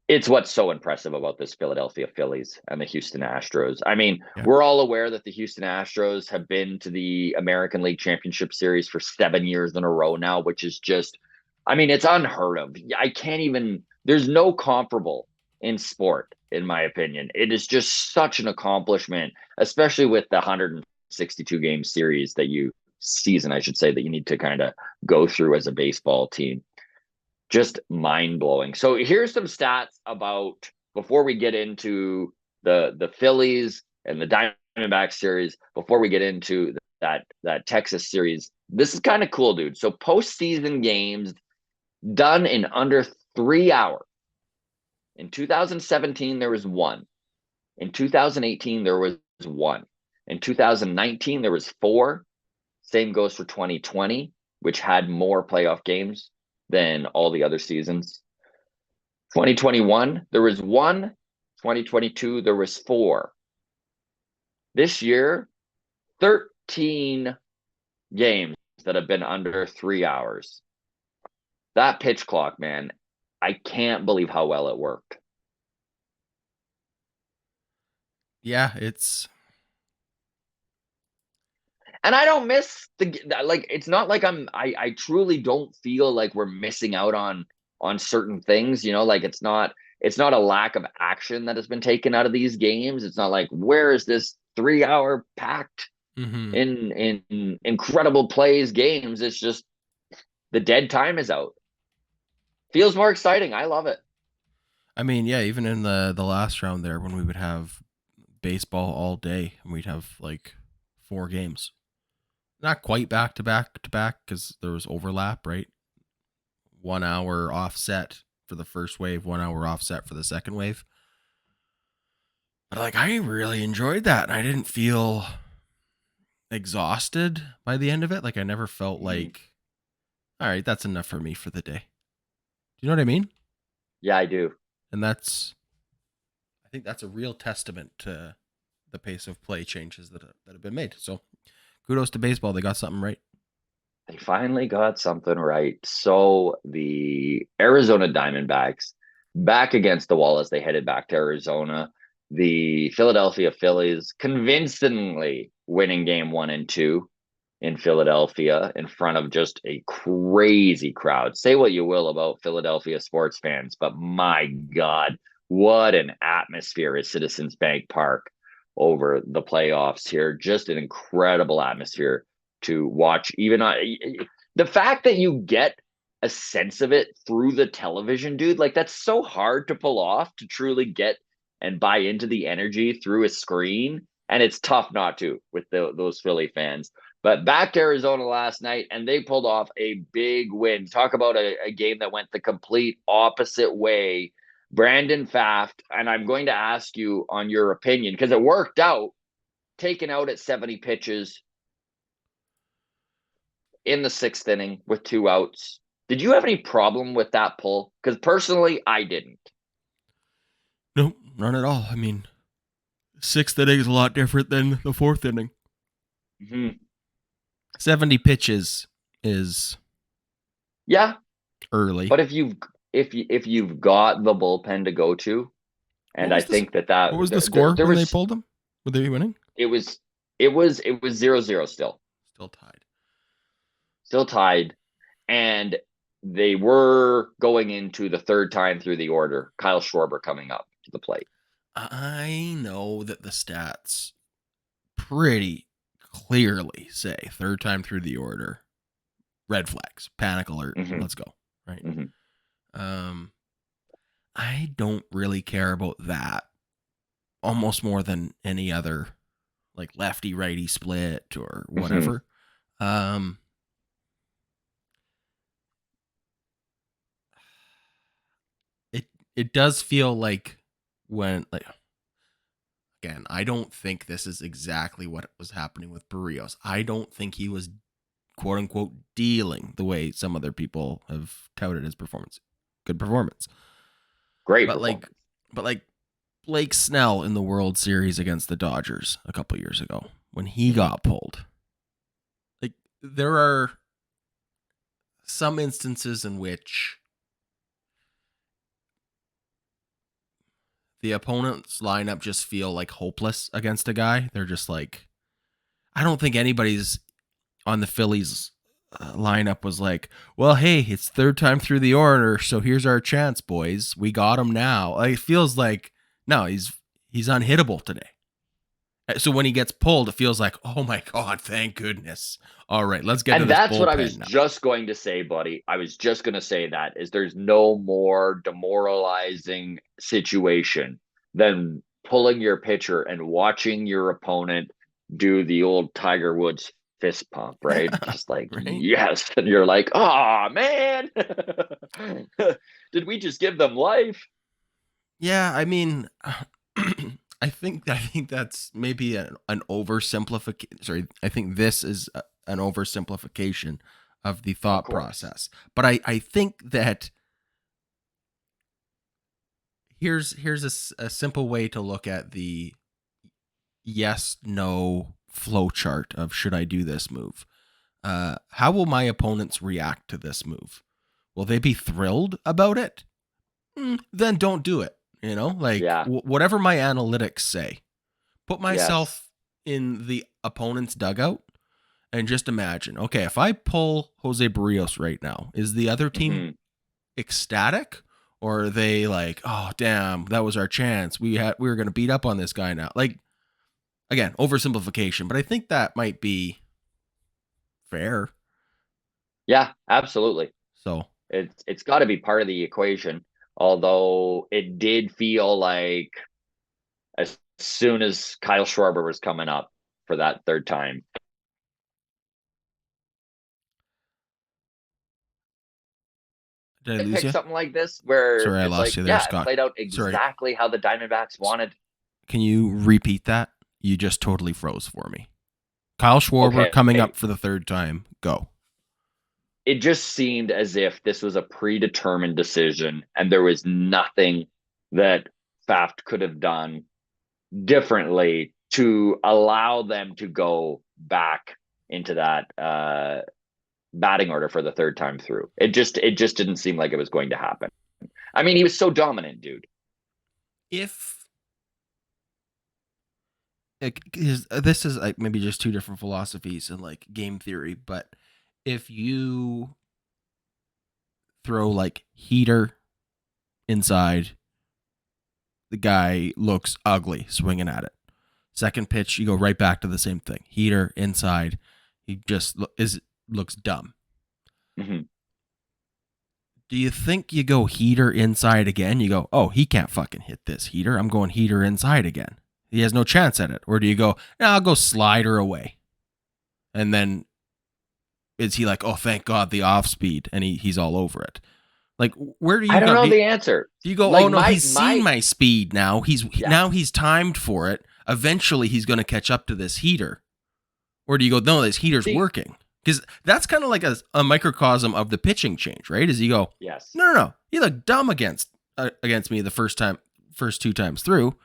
It's what's so impressive about this Philadelphia Phillies and the Houston Astros. I mean, yeah. we're all aware that the Houston Astros have been to the American League Championship Series for 7 years in a row now, which is just, I mean, it's unheard of. I can't even, there's no comparable in sport, in my opinion. It is just such an accomplishment, especially with the 162 game season, I should say, that you need to kind of go through as a baseball team. Just mind blowing. So here's some stats about, before we get into the Phillies and the Diamondback series, before we get into that Texas series. This is kind of cool, dude. So postseason games done in under 3 hours. In 2017, there was one. In 2018, there was one. In 2019, there was four. Same goes for 2020, which had more playoff games than all the other seasons. 2021, there was one. 2022, there was four. This year, 13 games that have been under 3 hours. That pitch clock, man, I can't believe how well it worked. Yeah, it's And I don't miss like, it's not like I truly don't feel like we're missing out on certain things, like it's not a lack of action that has been taken out of these games. It's not like, where is this 3 hour packed mm-hmm. in incredible plays games? It's just the dead time is out. Feels more exciting. I love it. I mean, yeah, even in the last round there when we would have baseball all day and we'd have like 4 games. Not quite back to back to back because there was overlap, right? 1 hour offset for the first wave, 1 hour offset for the second wave. But like I really enjoyed that. And I didn't feel exhausted by the end of it. Like I never felt Mhm. like, all right, that's enough for me for the day. Do you know what I mean? Yeah, I do. And I think that's a real testament to the pace of play changes that have been made. So kudos to baseball. They got something right. They finally got something right. So the Arizona Diamondbacks back against the wall as they headed back to Arizona. The Philadelphia Phillies convincingly winning game one and two in Philadelphia in front of just a crazy crowd. Say what you will about Philadelphia sports fans, but my God, what an atmosphere is Citizens Bank Park over the playoffs here. Just an incredible atmosphere to watch. Even the fact that you get a sense of it through the television, dude, like that's so hard to pull off, to truly get and buy into the energy through a screen. And it's tough not to with those Philly fans. But back to Arizona last night, and they pulled off a big win. Talk about a game that went the complete opposite way. Brandon Pfaff, and I'm going to ask you on your opinion, because it worked out, taken out at 70 pitches in the sixth inning with 2 outs. Did you have any problem with that pull? Because personally, I didn't. Nope, none at all. I mean, sixth inning is a lot different than the fourth inning. Mm-hmm. 70 pitches is early. But if you've got the bullpen to go to, What and I was this? think that What was the score there when they was pulled him? Were they winning? it was 0-0 still. Still tied. Still tied, and they were going into the third time through the order. Kyle Schwarber coming up to the plate. I know that the stats pretty clearly say third time through the order, red flags, panic alert, let's go, right? I don't really care about that almost more than any other, like lefty righty split or whatever. It does feel like when, like, again, I don't think this is exactly what was happening with Barrios. I don't think he was quote unquote dealing the way some other people have touted his performance. Good performance. Great But performance. like Blake Snell in the World Series against the Dodgers a couple years ago when he got pulled. Like, there are some instances in which the opponent's lineup just feel like hopeless against a guy. They're just like, I don't think anybody's on the Phillies lineup was like, well, hey, it's third time through the order, so here's our chance, boys. We got him now. Like, it feels like, no, he's unhittable today. So when he gets pulled, it feels like, oh my God, thank goodness. All right, let's get to And this that's what I bullpen was now. just going to say, buddy. I was just going to say that is there's no more demoralizing situation than pulling your pitcher and watching your opponent do the old Tiger Woods fist pump, right? Just like, Right? yes. And you're like, oh, man. Did we just give them life? Yeah, I mean, I think that's maybe an oversimplification. Sorry, I think this is an oversimplification of the thought process. But I think that here's a simple way to look at the yes no flow chart of should I do this move. How will my opponents react to this move? Will they be thrilled about it? Then don't do it. You know, like, whatever my analytics say, put myself in the opponent's dugout and just imagine, okay, if I pull Jose Barrios right now, is the other team ecstatic, or are they like, oh damn, that was our chance, we were going to beat up on this guy now? Like, again, oversimplification, but I think that might be fair. Yeah, absolutely. So it's got to be part of the equation. Although it did feel like as soon as Kyle Schwarber was coming up for that third time. Did I lose Pick you? something like this where Sorry, I it's lost like, you there, yeah, Scott. it played out exactly how the Diamondbacks wanted. Can you repeat that? You just totally froze for me. Kyle Schwarber coming up for the third time. Go. It just seemed as if this was a predetermined decision and there was nothing that Pfaft could have done differently to allow them to go back into that batting order for the third time through. It just didn't seem like it was going to happen. I mean, he was so dominant, dude. If this is like maybe just two different philosophies in like game theory, but if you throw like heater inside, the guy looks ugly swinging at it. Second pitch, you go right back to the same thing. Heater inside, he just looks dumb. Do you think you go heater inside again? You go, oh, he can't fucking hit this heater. I'm going heater inside again. He has no chance at it. Or do you go, I'll go slider away? And then is he like, oh, thank God, the off speed, and he's all over it? Like, where do you go? I don't know the answer. Do you go, like, oh no, he's seen my speed now. Now he's timed for it. Eventually he's going to catch up to this heater. Or do you go, no, this heater's working? Because that's kind of like a microcosm of the pitching change, right? Is you go, yes, no, you look dumb against me the first time first 2 times through,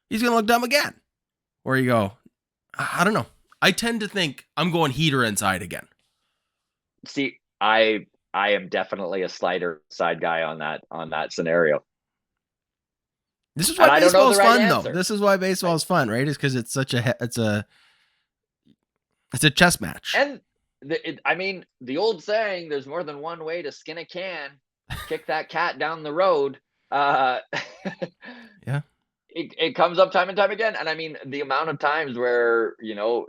he's going to look dumb again. Or you go, I don't know. I tend to think I'm going heater inside again. See, I am definitely a slider side guy on that scenario. This is why And I don't know baseball is the right fun, answer. though. This is why baseball is fun, right? Is because it's such it's a chess match. And the old saying, "There's more than one way to skin a can." Kick that cat down the road. Yeah. It comes up time and time again. And I mean, the amount of times where,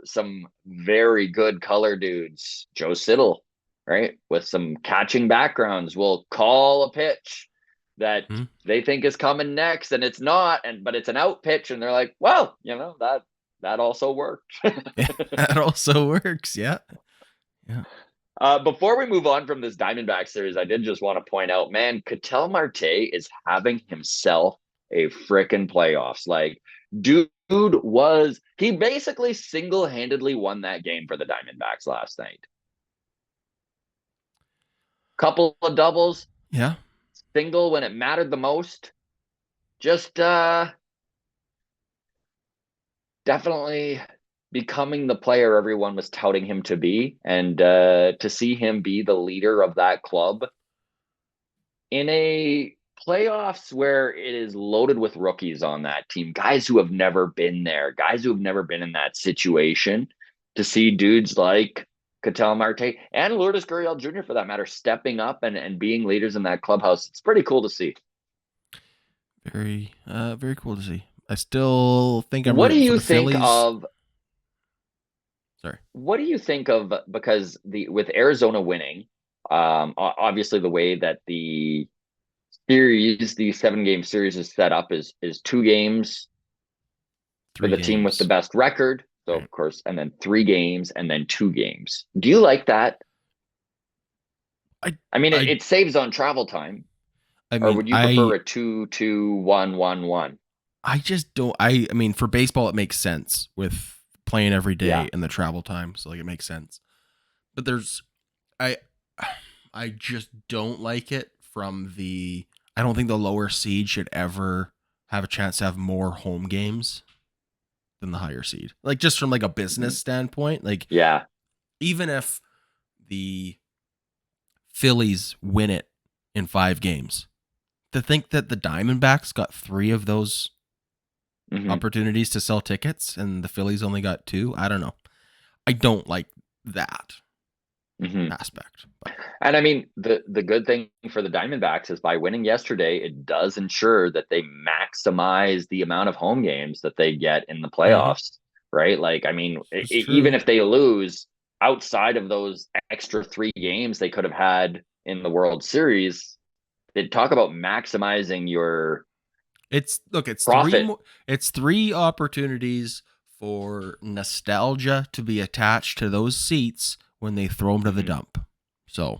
some very good color dudes, Joe Cito, right, with some catching backgrounds, will call a pitch that they think is coming next, and it's not, but it's an out pitch, and they're like, well, that also worked. That also works. Yeah. Before we move on from this Diamondback series, I did just want to point out, man, Ketel Marte is having himself a frickin' playoffs. Like, dude he basically single-handedly won that game for the Diamondbacks last night. Couple of doubles. Yeah. Single when it mattered the most. Just definitely becoming the player everyone was touting him to be, and to see him be the leader of that club in a playoffs where it is loaded with rookies on that team, guys who have never been there, guys who have never been in that situation, to see dudes like Ketel Marte and Lourdes Gurriel Jr. for that matter stepping up and being leaders in that clubhouse. It's pretty cool to see. Very, very cool to see. I still think I'm. What do you think Phillies. Of? Sorry. What do you think of, because with Arizona winning, obviously the way that the 7-game series is set up is 2 games for the team with the best record. So right. Of course, and then 3 games and then 2 games. Do you like that? It saves on travel time. Or would you prefer a 2-2-1-1-1? I just don't. I mean, for baseball, it makes sense with playing every day and the travel time, so like it makes sense. But I just don't like it from the. I don't think the lower seed should ever have a chance to have more home games than the higher seed. Like, just from like a business standpoint, like, yeah, even if the Phillies win it in 5 games, to think that the Diamondbacks got 3 of those opportunities to sell tickets and the Phillies only got 2, I don't know. I don't like that aspect. But. And I mean, the good thing for the Diamondbacks is by winning yesterday, it does ensure that they maximize the amount of home games that they get in the playoffs, right? Like, I mean, even if they lose outside of those extra 3 games they could have had in the World Series, they talk about maximizing your it's profit. It's 3 opportunities for nostalgia to be attached to those seats when they throw them to the dump. So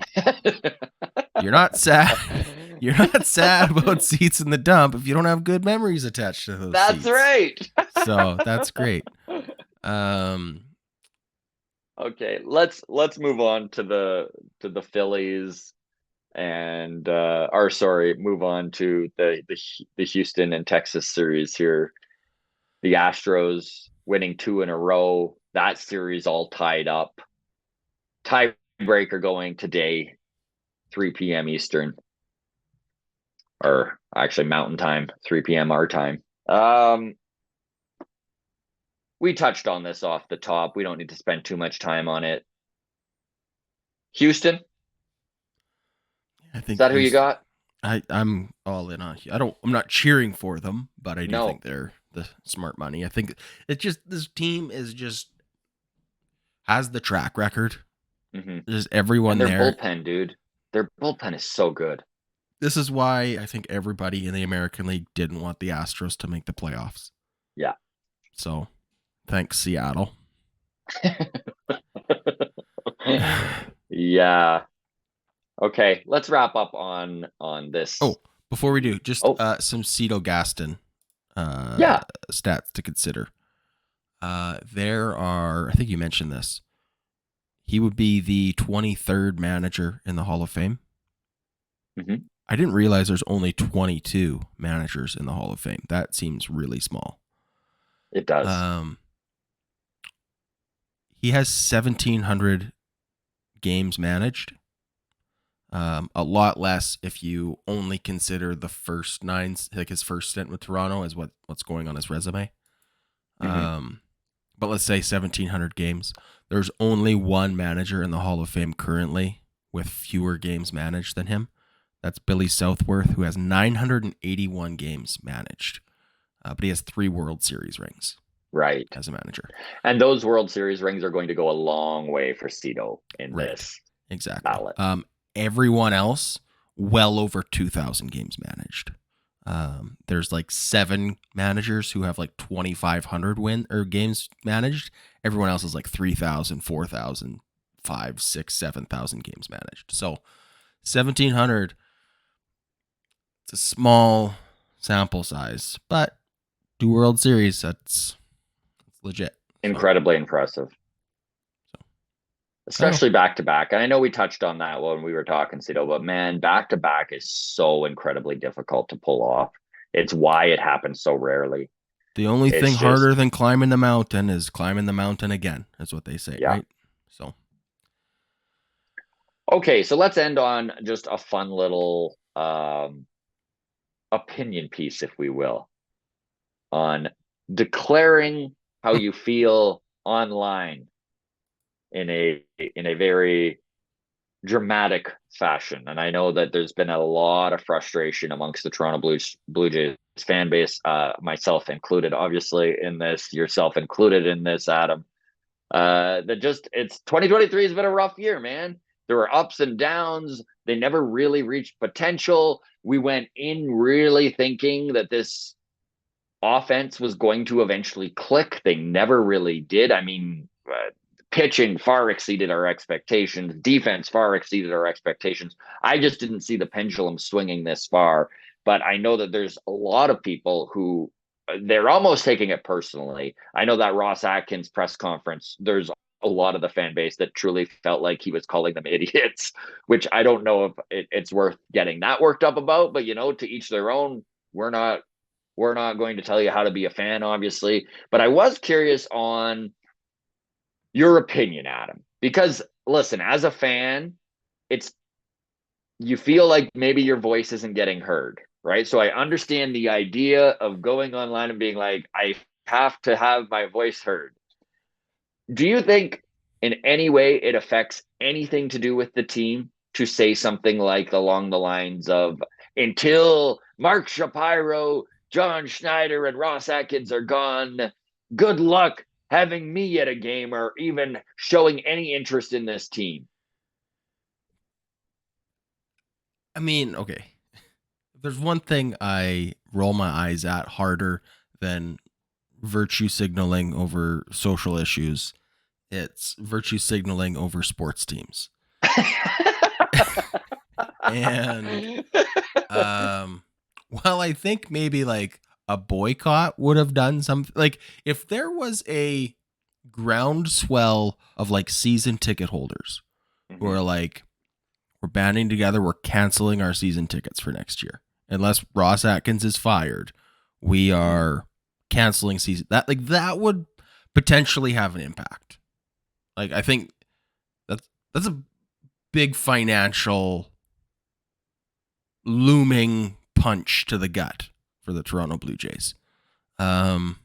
you're not sad. You're not sad about seats in the dump if you don't have good memories attached to those. That's seats. Right. So that's great. Okay, let's move on to the Phillies, and move on to the Houston and Texas series here. The Astros winning 2 in a row. That series all tied up. Tiebreaker going today, 3 p.m. Eastern, or actually Mountain Time, 3 p.m. our time. We touched on this off the top. We don't need to spend too much time on it. Houston? I think is that who you got? I'm all in on. I'm not cheering for them, but I do think they're the smart money. I think this team is just has the track record. Just everyone and their bullpen, dude. Their bullpen is so good. This is why I think everybody in the American League didn't want the Astros to make the playoffs. Yeah. So, thanks, Seattle. Yeah. Okay, let's wrap up on this. Oh, before we do, just some Cito Gaston stats to consider. There are, I think you mentioned this. He would be the 23rd manager in the Hall of Fame. I didn't realize there's only 22 managers in the Hall of Fame. That seems really small. It does. He has 1,700 games managed. A lot less if you only consider the first 9, like his first stint with Toronto, is what's going on his resume. But let's say 1,700 games. There's only one manager in the Hall of Fame currently with fewer games managed than him. That's Billy Southworth, who has 981 games managed. But he has 3 World Series rings. Right. As a manager. And those World Series rings are going to go a long way for Cito in this exactly. ballot. Everyone else, well over 2,000 games managed. There's like 7 managers who have like 2,500 games managed. Everyone else is like 3,000, 4,000, 5, 6, 7,000 games managed. So 1,700, it's a small sample size, but 2 World Series, that's legit. Incredibly impressive. Especially back-to-back. And I know we touched on that when we were talking, Cito, but man, back-to-back is so incredibly difficult to pull off. It's why it happens so rarely. The only thing harder than climbing the mountain is climbing the mountain again. That's what they say, right? So. Okay, so let's end on just a fun little opinion piece, if we will, on declaring how you feel online in a very dramatic fashion. And I know that there's been a lot of frustration amongst the Toronto Blue Jays fan base, myself included, obviously, in this, yourself included in this, Adam. It's 2023 has been a rough year, man. There were ups and downs. They never really reached potential. We went in really thinking that this offense was going to eventually click. They never really did. I mean, pitching far exceeded our expectations. Defense far exceeded our expectations. I just didn't see the pendulum swinging this far. But I know that there's a lot of people who they're almost taking it personally. I know that Ross Atkins press conference, there's a lot of the fan base that truly felt like he was calling them idiots, which I don't know if it's worth getting that worked up about. But, to each their own. We're not going to tell you how to be a fan, obviously. But I was curious on your opinion, Adam, because listen, as a fan, you feel like maybe your voice isn't getting heard, right? So I understand the idea of going online and being like, I have to have my voice heard. Do you think in any way it affects anything to do with the team to say something like along the lines of, until Mark Shapiro, John Schneider, and Ross Atkins are gone, good luck having me at a game or even showing any interest in this team? I mean, okay. If there's one thing I roll my eyes at harder than virtue signaling over social issues, it's virtue signaling over sports teams. And well, I think maybe like a boycott would have done something. Like if there was a groundswell of like season ticket holders who are like, we're banding together, we're canceling our season tickets for next year. Unless Ross Atkins is fired, we are canceling season. That would potentially have an impact. Like I think that's a big financial looming punch to the gut for the Toronto Blue Jays. But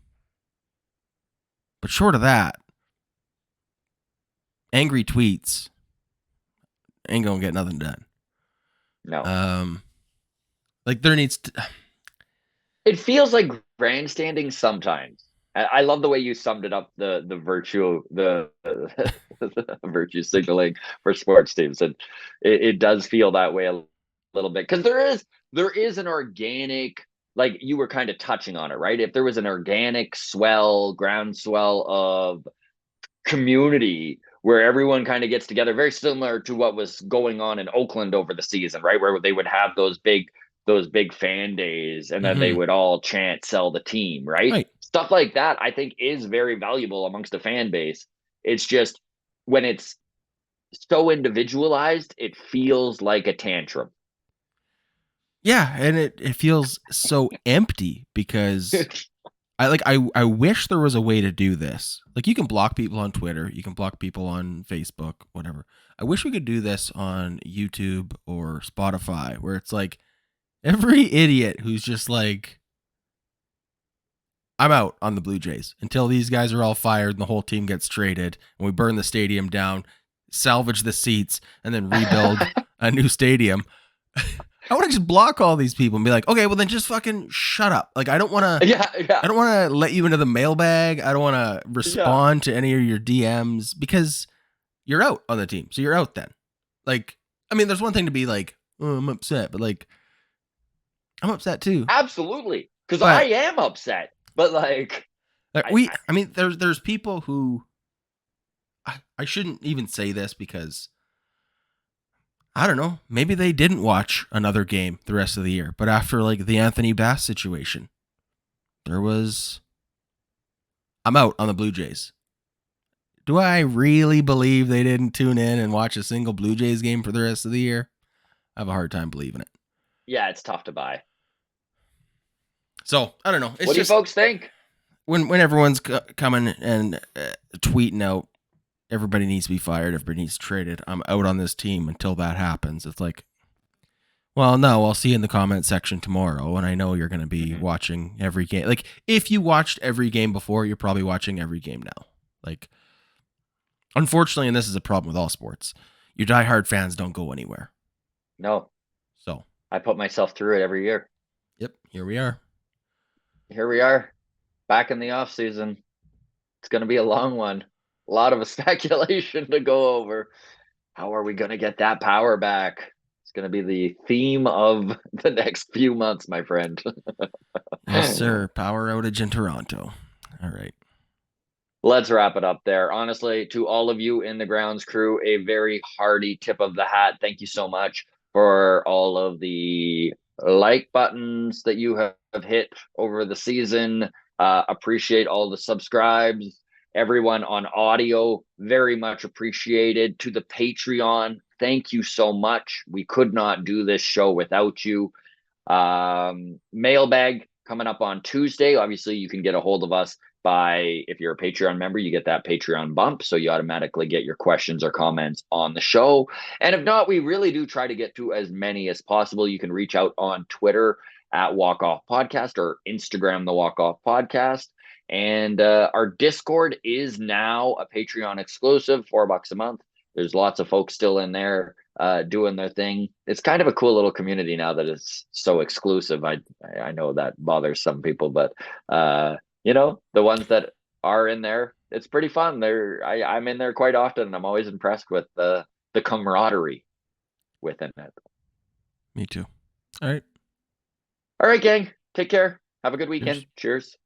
short of that, angry tweets ain't gonna get nothing done. No. Like there needs to. It feels like grandstanding sometimes. I love the way you summed it up, the virtue, the virtue signaling for sports teams, and it does feel that way a little bit, because there is an organic, like you were kind of touching on it, right? If there was an organic groundswell of community where everyone kind of gets together, very similar to what was going on in Oakland over the season, right? Where they would have those big fan days, and then they would all chant, sell the team, right? Stuff like that, I think, is very valuable amongst a fan base. It's just when it's so individualized, it feels like a tantrum. Yeah, and it feels so empty because I wish there was a way to do this. Like, you can block people on Twitter, you can block people on Facebook, whatever. I wish we could do this on YouTube or Spotify, where it's like every idiot who's just like, I'm out on the Blue Jays until these guys are all fired and the whole team gets traded and we burn the stadium down, salvage the seats, and then rebuild a new stadium. I want to just block all these people and be like, okay, well then just fucking shut up. Like, I don't want to. Yeah. I don't want to let you into the mailbag. I don't want to respond to any of your DMs because you're out on the team. So you're out then. Like, I mean, there's one thing to be like, oh, I'm upset, but like, I'm upset too. Absolutely. Because I am upset. But like I mean, there's people who I shouldn't even say this because I don't know, maybe they didn't watch another game the rest of the year. But after like the Anthony Bass situation, I'm out on the Blue Jays. Do I really believe they didn't tune in and watch a single Blue Jays game for the rest of the year? I have a hard time believing it. Yeah, it's tough to buy. So I don't know. What do you folks think? When everyone's coming and tweeting out, everybody needs to be fired, everybody needs traded, I'm out on this team until that happens. It's like, well, no, I'll see you in the comment section tomorrow, and I know you're going to be watching every game. Like, if you watched every game before, you're probably watching every game now. Like, unfortunately, and this is a problem with all sports, your diehard fans don't go anywhere. No. So I put myself through it every year. Yep, here we are. Here we are, back in the offseason. It's going to be a long one. A lot of speculation to go over. How are we going to get that power back? It's going to be the theme of the next few months, my friend. Yes, sir. Power outage in Toronto. All right. Let's wrap it up there. Honestly, to all of you in the grounds crew, a very hearty tip of the hat. Thank you so much for all of the like buttons that you have hit over the season. Appreciate all the subscribes. Everyone on audio, very much appreciated. To the Patreon, thank you so much. We could not do this show without you. Mailbag coming up on Tuesday. Obviously, you can get a hold of us by, if you're a Patreon member, you get that Patreon bump, so you automatically get your questions or comments on the show. And if not, we really do try to get to as many as possible. You can reach out on Twitter at Walk Off Podcast or Instagram the Walk Off Podcast. And our Discord is now a Patreon exclusive, $4 a month. There's lots of folks still in there doing their thing. It's kind of a cool little community now that it's so exclusive. I know that bothers some people, but you know, the ones that are in there, it's pretty fun. I'm in there quite often, and I'm always impressed with the camaraderie within it. Me too. All right. All right, gang. Take care. Have a good weekend. Cheers.